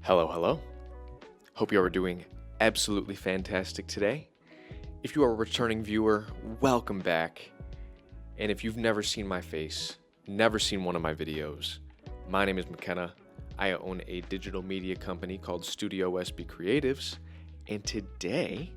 Hello, hello. Hope you are doing absolutely fantastic today. If you are a returning viewer, welcome back. And if you've never seen my face, never seen one of my videos, my name is McKenna. I own a digital media company called Studio SB Creatives. And today,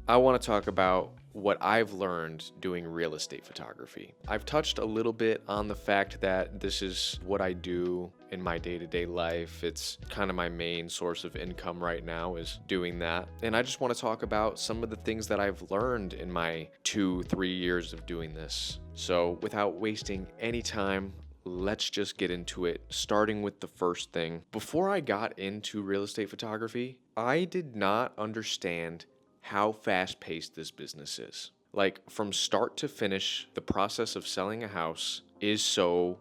I want to talk about what I've learned doing real estate photography. I've touched a little bit on the fact that this is what I do in my day-to-day life. It's kind of my main source of income right now is doing that. And I just want to talk about some of the things that I've learned in my 2-3 years of doing this. So without wasting any time, let's just get into it, starting with the first thing. Before I got into real estate photography, I did not understand how fast-paced this business is. Like, from start to finish, the process of selling a house is so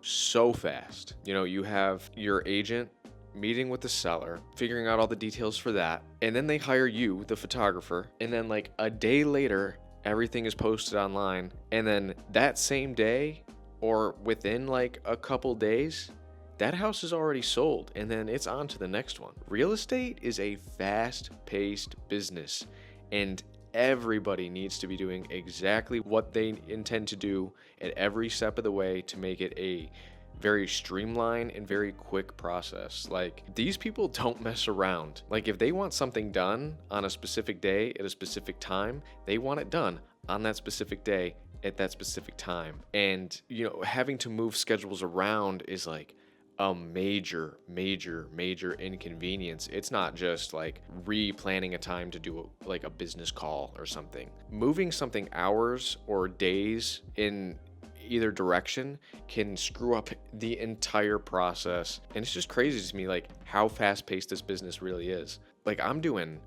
fast. You know, you have your agent meeting with the seller, figuring out all the details for that, and then they hire you, the photographer, and then like a day later, everything is posted online, and then that same day, or within like a couple days, that house is already sold, and then it's on to the next one. Real estate is a fast-paced business, and everybody needs to be doing exactly what they intend to do at every step of the way to make it a very streamlined and very quick process. Like, these people don't mess around. Like, if they want something done on a specific day at a specific time, they want it done on that specific day at that specific time. And, you know, having to move schedules around is like a major inconvenience. It's not just like replanning a time to do like a business call or something. Moving something hours or days in either direction can screw up the entire process. And it's just crazy to me, like, how fast-paced this business really is. Like, I'm doing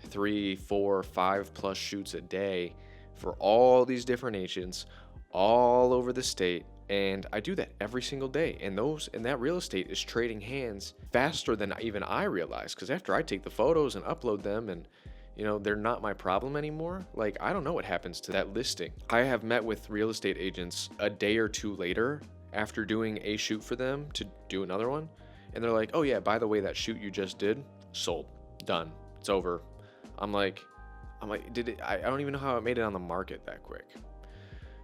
3, 4, 5+ shoots a day for all these different agents all over the state. And I do that every single day. And that real estate is trading hands faster than even I realize. Because after I take the photos and upload them and, you know, they're not my problem anymore, like, I don't know what happens to that listing. I have met with real estate agents a day or two later after doing a shoot for them to do another one. And they're like, oh yeah, by the way, that shoot you just did, sold, done, it's over. I'm like, did it? I don't even know how it made it on the market that quick.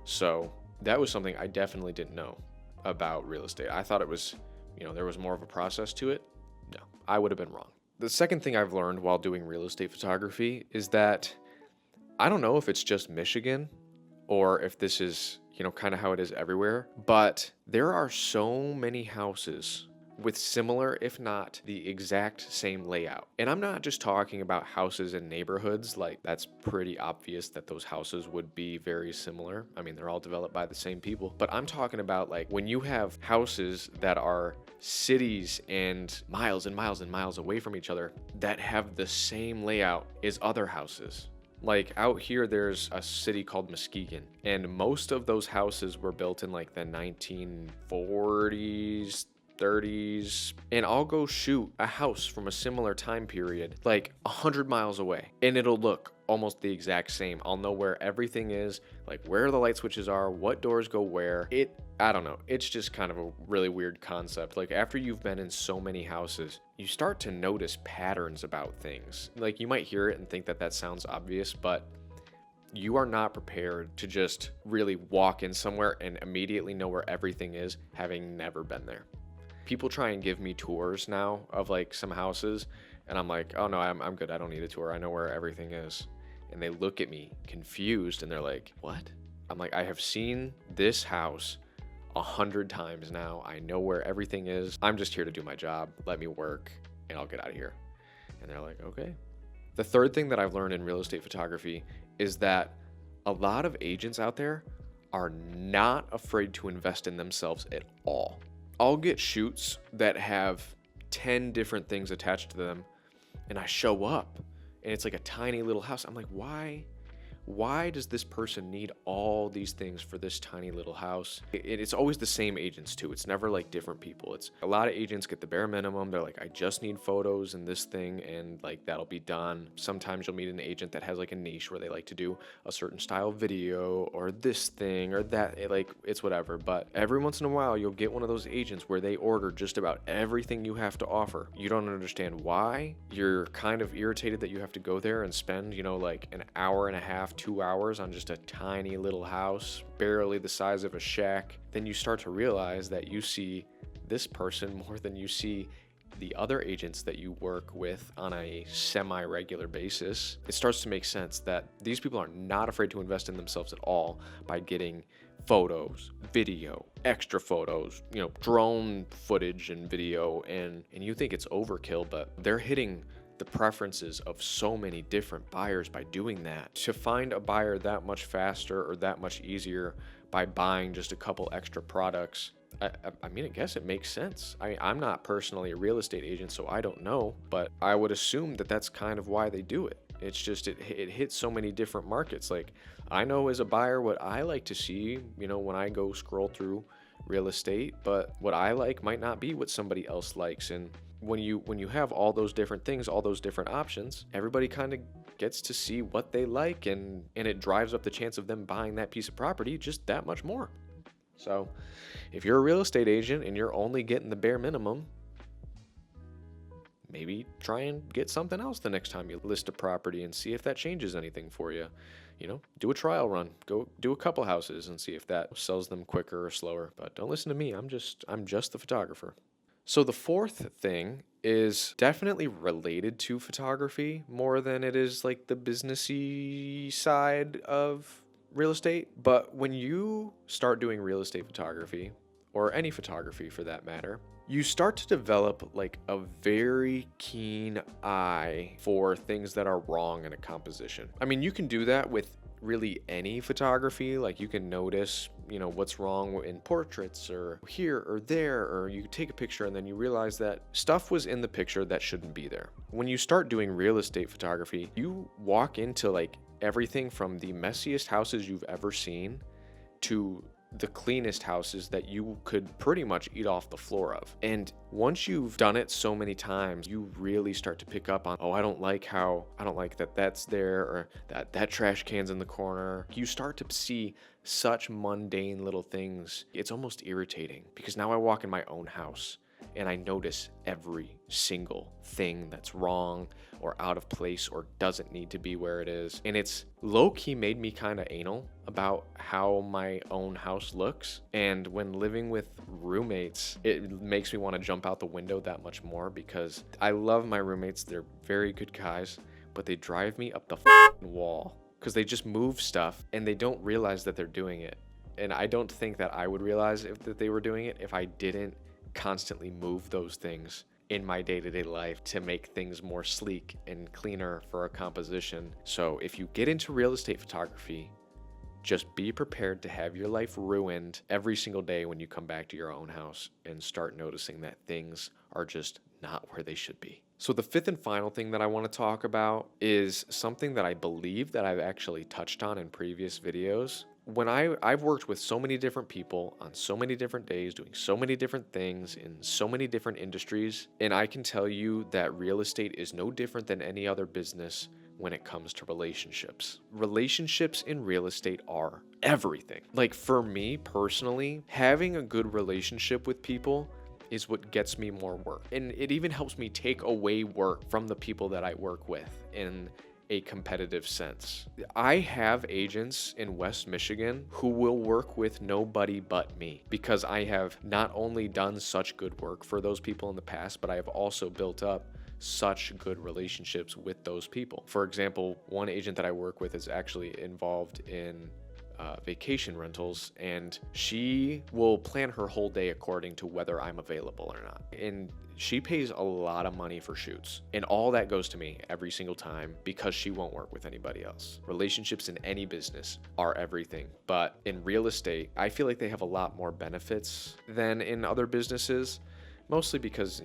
So that was something I definitely didn't know about real estate. I thought it was, you know, there was more of a process to it. No, I would have been wrong. The second thing I've learned while doing real estate photography is that I don't know if it's just Michigan or if this is, you know, kind of how it is everywhere, but there are so many houses with similar, if not the exact same layout. And I'm not just talking about houses in neighborhoods, like that's pretty obvious that those houses would be very similar. I mean, they're all developed by the same people, but I'm talking about like when you have houses that are cities and miles away from each other that have the same layout as other houses. Like out here, there's a city called Muskegon, and most of those houses were built in like the 1940s, 30s, and I'll go shoot a house from a similar time period like 100 miles away, and it'll look almost the exact same. I'll know where everything is, like where the light switches are, what doors go where. I don't know, it's just kind of a really weird concept. Like, after you've been in so many houses, you start to notice patterns about things. Like, you might hear it and think that that sounds obvious, but you are not prepared to just really walk in somewhere and immediately know where everything is, having never been there. People try and give me tours now of like some houses, and I'm like, oh no, I'm good. I don't need a tour. I know where everything is. And they look at me confused, and they're like, what? I'm like, I have seen this house 100 times now. I know where everything is. I'm just here to do my job. Let me work, and I'll get out of here. And they're like, okay. The third thing that I've learned in real estate photography is that a lot of agents out there are not afraid to invest in themselves at all. I'll get shoots that have 10 different things attached to them, and I show up and it's like a tiny little house. I'm like, why why does this person need all these things for this tiny little house? It's always the same agents too. It's never like different people. It's a lot of agents get the bare minimum. They're like, I just need photos and this thing, and like that'll be done. Sometimes you'll meet an agent that has like a niche where they like to do a certain style video or this thing or that. It's whatever. But every once in a while, you'll get one of those agents where they order just about everything you have to offer. You don't understand why. You're kind of irritated that you have to go there and spend, like an hour and a half, 2 hours on just a tiny little house, barely the size of a shack. Then you start to realize that you see this person more than you see the other agents that you work with on a semi-regular basis. It starts to make sense that these people are not afraid to invest in themselves at all by getting photos, video, extra photos, drone footage and video, and you think it's overkill, but they're hitting the preferences of so many different buyers by doing that. To find a buyer that much faster or that much easier by buying just a couple extra products, I guess it makes sense. I'm not personally a real estate agent, so I don't know, but I would assume that that's kind of why they do it. It's just, it hits so many different markets. Like, I know as a buyer what I like to see, when I go scroll through real estate, but what I like might not be what somebody else likes. And when you have all those different things, all those different options, everybody kind of gets to see what they like, and it drives up the chance of them buying that piece of property just that much more. So if you're a real estate agent and you're only getting the bare minimum, maybe try and get something else the next time you list a property and see if that changes anything for you. Do a trial run, go do a couple houses and see if that sells them quicker or slower. But don't listen to me. I'm just the photographer. So the fourth thing is definitely related to photography more than it is like the businessy side of real estate. But when you start doing real estate photography, or any photography for that matter, you start to develop like a very keen eye for things that are wrong in a composition. You can do that with really any photography. Like, you can notice, what's wrong in portraits or here or there, or you take a picture and then you realize that stuff was in the picture that shouldn't be there. When you start doing real estate photography, you walk into like everything from the messiest houses you've ever seen to the cleanest houses that you could pretty much eat off the floor of. And once you've done it so many times, you really start to pick up on, I don't like that that's there, or that trash can's in the corner. You start to see such mundane little things. It's almost irritating, because now I walk in my own house and I notice every single thing that's wrong or out of place or doesn't need to be where it is. And it's low-key made me kind of anal about how my own house looks. And when living with roommates, it makes me want to jump out the window that much more, because I love my roommates. They're very good guys, but they drive me up the wall because they just move stuff and they don't realize that they're doing it. And I don't think that I would realize that they were doing it if I didn't constantly move those things in my day-to-day life to make things more sleek and cleaner for a composition. So if you get into real estate photography, just be prepared to have your life ruined every single day when you come back to your own house and start noticing that things are just not where they should be. So the fifth and final thing that I want to talk about is something that I believe that I've actually touched on in previous videos. When I've worked with so many different people on so many different days, doing so many different things in so many different industries, and I can tell you that real estate is no different than any other business when it comes to relationships. Relationships in real estate are everything. Like, for me personally, having a good relationship with people is what gets me more work. And it even helps me take away work from the people that I work with in a competitive sense. I have agents in West Michigan who will work with nobody but me, because I have not only done such good work for those people in the past, but I have also built up such good relationships with those people. For example, one agent that I work with is actually involved in vacation rentals, and she will plan her whole day according to whether I'm available or not. And she pays a lot of money for shoots, and all that goes to me every single time, because she won't work with anybody else. Relationships in any business are everything, but in real estate, I feel like they have a lot more benefits than in other businesses. Mostly because,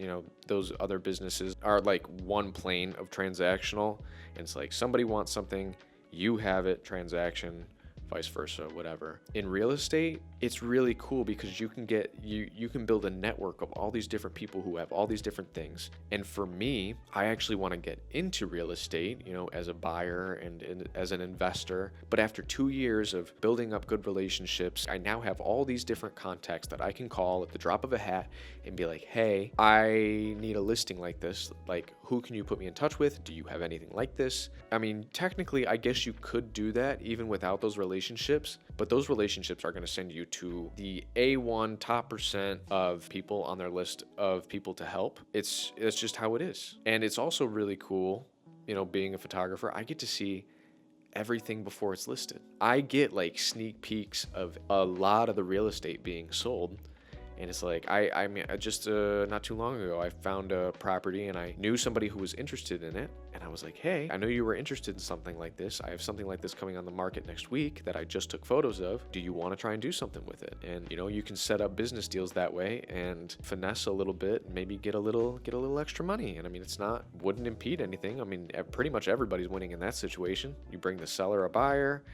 those other businesses are like one plane of transactional, and it's like somebody wants something, you have it, transaction, vice versa, whatever. In real estate, it's really cool because you can build a network of all these different people who have all these different things. And for me, I actually want to get into real estate, as a buyer and as an investor. But after 2 years of building up good relationships, I now have all these different contacts that I can call at the drop of a hat and be like, hey, I need a listing like this. Like, who can you put me in touch with? Do you have anything like this? I mean, technically, I guess you could do that even without those relationships, but those relationships are going to send you to the A1 top % of people on their list of people to help. It's just how it is. And it's also really cool, being a photographer, I get to see everything before it's listed. I get like sneak peeks of a lot of the real estate being sold. And it's like, I mean, just not too long ago, I found a property and I knew somebody who was interested in it. And I was like, hey, I know you were interested in something like this. I have something like this coming on the market next week that I just took photos of. Do you want to try and do something with it? And, you can set up business deals that way and finesse a little bit, and maybe get a little extra money. And I mean, wouldn't impede anything. I mean, pretty much everybody's winning in that situation. You bring the seller a buyer,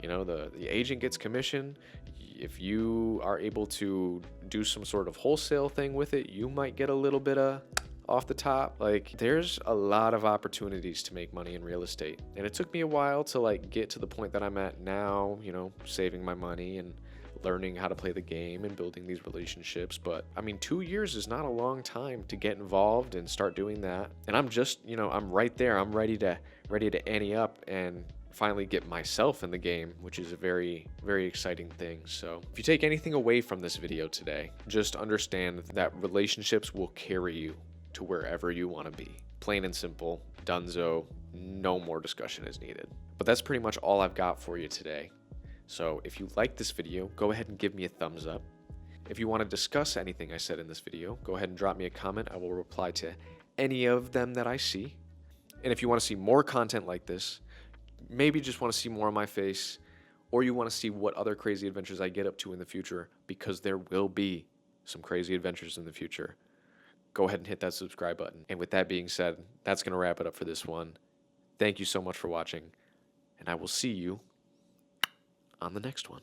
the agent gets commission. If you are able to do some sort of wholesale thing with it, you might get a little bit of off the top. Like, there's a lot of opportunities to make money in real estate. And it took me a while to get to the point that I'm at now, saving my money and learning how to play the game and building these relationships. But I mean, 2 years is not a long time to get involved and start doing that. And I'm just, I'm right there. I'm ready to ante up and finally get myself in the game, which is a very, very exciting thing. So if you take anything away from this video today, just understand that relationships will carry you to wherever you want to be. Plain and simple, dunzo, no more discussion is needed. But that's pretty much all I've got for you today. So if you like this video, go ahead and give me a thumbs up. If you want to discuss anything I said in this video, go ahead and drop me a comment. I will reply to any of them that I see. And if you want to see more content like this, maybe just want to see more of my face, or you want to see what other crazy adventures I get up to in the future, because there will be some crazy adventures in the future, go ahead and hit that subscribe button. And with that being said, that's going to wrap it up for this one. Thank you so much for watching, and I will see you on the next one.